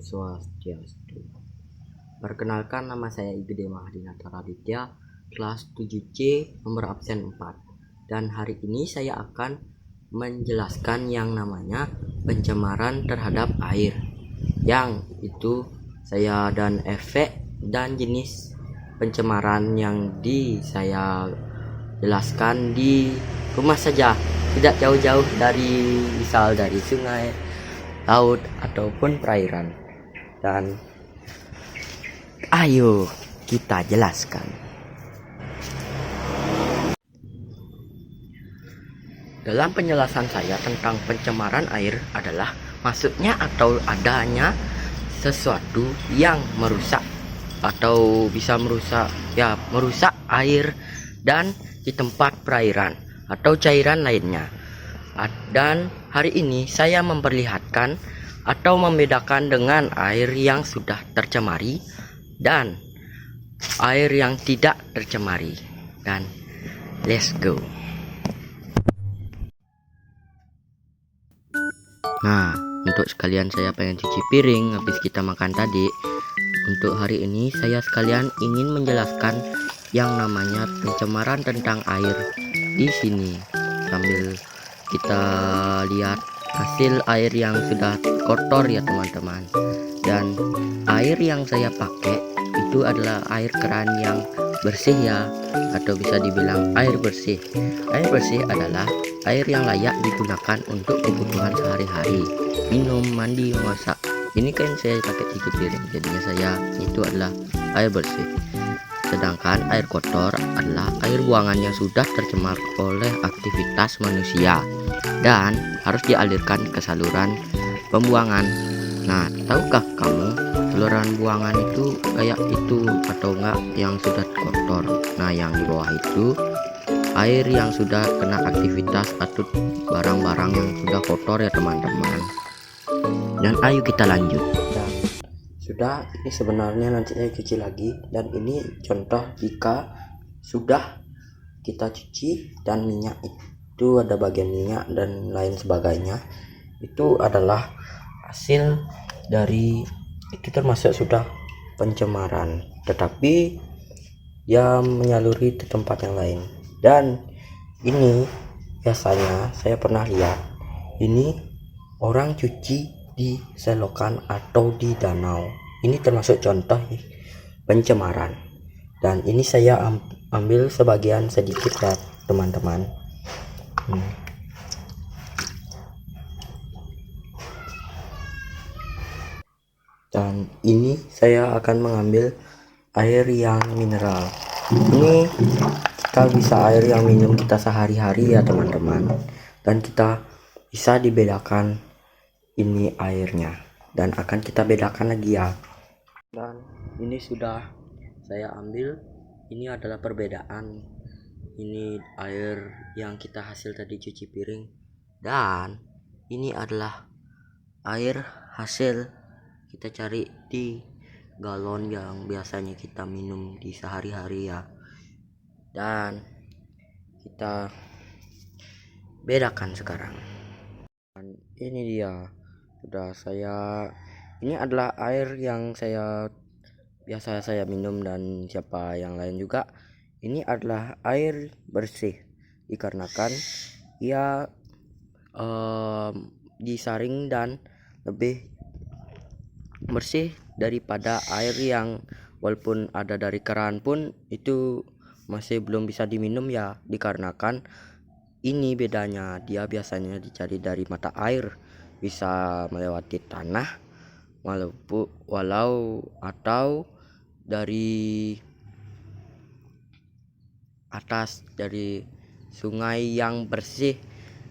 Swastiastu. Perkenalkan, nama saya Igede Mahadinata Raditya, kelas 7C, nomor absen 4. Dan hari ini saya akan menjelaskan yang namanya pencemaran terhadap air, yang itu saya dan efek dan jenis pencemaran yang saya jelaskan di rumah saja, tidak jauh-jauh dari dari sungai, laut ataupun perairan. Dan ayo kita jelaskan. Dalam penjelasan saya tentang pencemaran air adalah masuknya atau adanya sesuatu yang merusak atau bisa merusak air dan di tempat perairan atau cairan lainnya. Dan hari ini saya memperlihatkan atau membedakan dengan air yang sudah tercemari dan air yang tidak tercemari. Dan let's go. Nah, untuk sekalian saya pengen cuci piring habis kita makan tadi. Untuk hari ini saya sekalian ingin menjelaskan yang namanya pencemaran tentang air di sini, sambil kita lihat hasil air yang sudah kotor ya teman-teman. Dan air yang saya pakai itu adalah air keran yang bersih ya, atau bisa dibilang air bersih. Air bersih adalah air yang layak digunakan untuk kebutuhan sehari-hari, minum, mandi, masak. Ini kan saya pakai cuci piring, jadinya saya itu adalah air bersih. Sedangkan air kotor adalah air buangan yang sudah tercemar oleh aktivitas manusia dan harus dialirkan ke saluran pembuangan. Nah, tahukah kamu saluran buangan itu kayak itu atau enggak yang sudah kotor? Nah, yang di bawah itu air yang sudah kena aktivitas atau barang-barang yang sudah kotor ya teman-teman. Dan ayo kita lanjut. Dan sudah, ini sebenarnya nanti saya cuci lagi, dan ini contoh jika sudah kita cuci dan minyak itu ada bagian minyak dan lain sebagainya, itu adalah hasil dari itu, termasuk sudah pencemaran, tetapi dia menyaluri ke tempat yang lain. Dan ini biasanya saya pernah lihat ini orang cuci di selokan atau di danau. Ini termasuk contoh pencemaran, dan ini saya ambil sebagian sedikit ya teman-teman. Dan ini saya akan mengambil air yang mineral. Ini kita bisa air yang minum kita sehari-hari ya teman-teman, dan kita bisa dibedakan ini airnya, dan akan kita bedakan lagi ya. Dan ini sudah saya ambil, ini adalah perbedaan. Ini air yang kita hasil tadi cuci piring, dan ini adalah air hasil kita cari di galon yang biasanya kita minum di sehari-hari ya. Dan kita bedakan sekarang. Dan ini dia, sudah ini adalah air yang biasa saya minum, dan siapa yang lain juga. Ini adalah air bersih dikarenakan ia disaring dan lebih bersih daripada air yang walaupun ada dari keran pun itu masih belum bisa diminum ya, dikarenakan ini bedanya, dia biasanya dicari dari mata air, bisa melewati tanah walau atau dari atas, dari sungai yang bersih.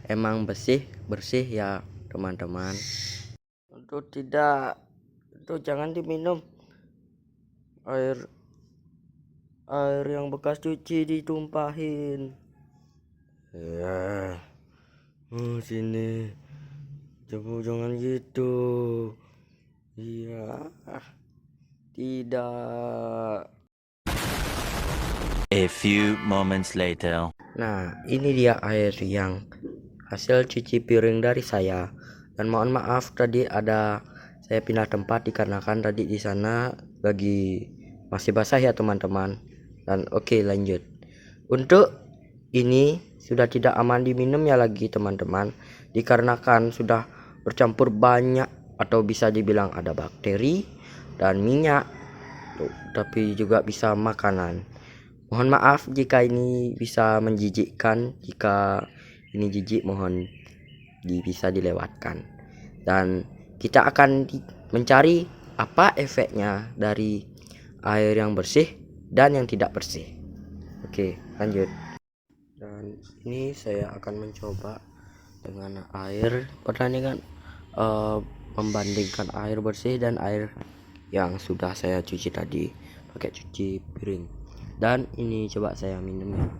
Emang bersih ya teman-teman. Untuk jangan diminum air yang bekas cuci, ditumpahin ya. Sini coba, jangan gitu. Iya, tidak. A few moments later. Nah, ini dia air yang hasil cuci piring dari saya. Dan mohon maaf tadi saya pindah tempat dikarenakan tadi di sana lagi masih basah ya teman-teman. Dan oke, lanjut. Untuk ini sudah tidak aman diminum ya lagi teman-teman, dikarenakan sudah bercampur banyak atau bisa dibilang ada bakteri dan minyak, tapi juga bisa makanan. Mohon maaf jika ini bisa menjijikkan. Jika ini jijik, mohon bisa dilewatkan. Dan kita akan mencari apa efeknya dari air yang bersih dan yang tidak bersih. Oke, lanjut. Dan ini saya akan mencoba dengan air perbandingan membandingkan air bersih dan air yang sudah saya cuci tadi pakai cuci piring. Dan ini coba saya minum ya.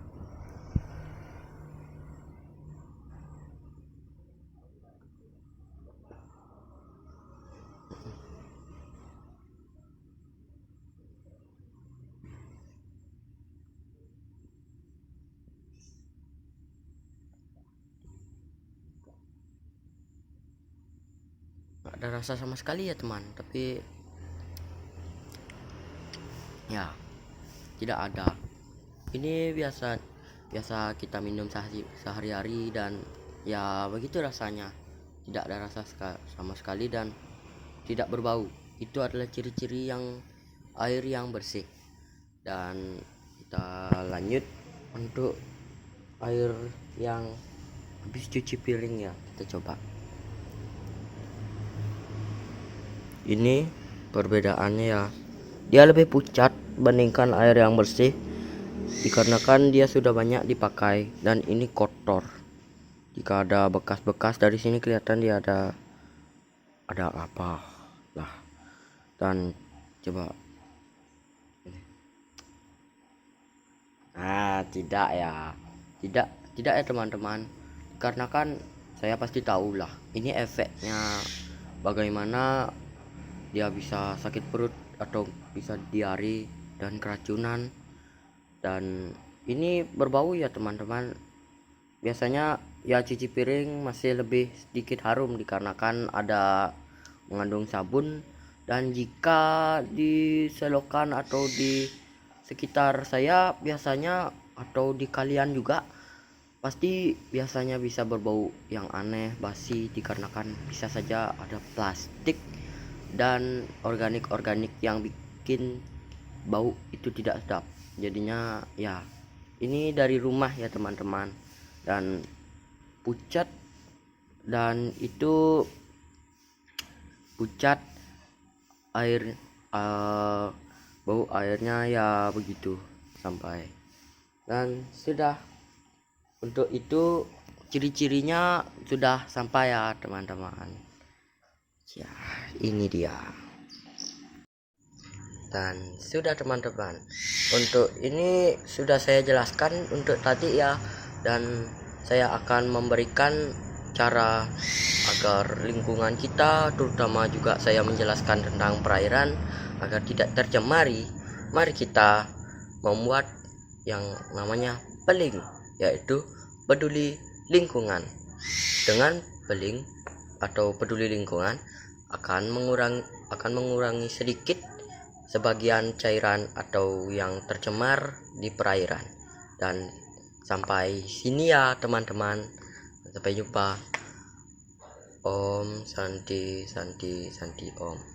Gak ada rasa sama sekali ya teman, tapi ya tidak ada. Ini biasa kita minum sehari-hari dan ya begitu rasanya. Tidak ada rasa sama sekali dan tidak berbau. Itu adalah ciri-ciri yang air yang bersih. Dan kita lanjut untuk air yang habis cuci piring ya, kita coba. Ini perbedaannya ya, dia lebih pucat bandingkan air yang bersih dikarenakan dia sudah banyak dipakai dan ini kotor. Jika ada bekas-bekas dari sini kelihatan dia ada apa lah. Dan coba, tidak ya teman-teman, karena kan saya pasti tahu lah ini efeknya bagaimana dia bisa sakit perut atau bisa diare dan keracunan. Dan ini berbau ya teman-teman. Biasanya ya cuci piring masih lebih sedikit harum dikarenakan ada mengandung sabun. Dan jika diselokan atau di sekitar saya biasanya atau di kalian juga pasti biasanya bisa berbau yang aneh, basi, dikarenakan bisa saja ada plastik dan organik yang bikin bau itu tidak sedap. Jadinya ya ini dari rumah ya teman-teman, dan pucat, dan itu pucat air, bau airnya ya begitu sampai. Dan sudah, untuk itu ciri-cirinya sudah sampai ya teman-teman. Ya, ini dia. Dan sudah teman-teman, untuk ini sudah saya jelaskan untuk tadi ya, dan saya akan memberikan cara agar lingkungan kita, terutama juga saya menjelaskan tentang perairan agar tidak tercemari. Mari kita membuat yang namanya peling, yaitu peduli lingkungan. Dengan peling atau peduli lingkungan akan mengurangi sedikit sebagian cairan atau yang tercemar di perairan. Dan sampai sini ya teman-teman, sampai jumpa. Om Santi Santi Santi Om.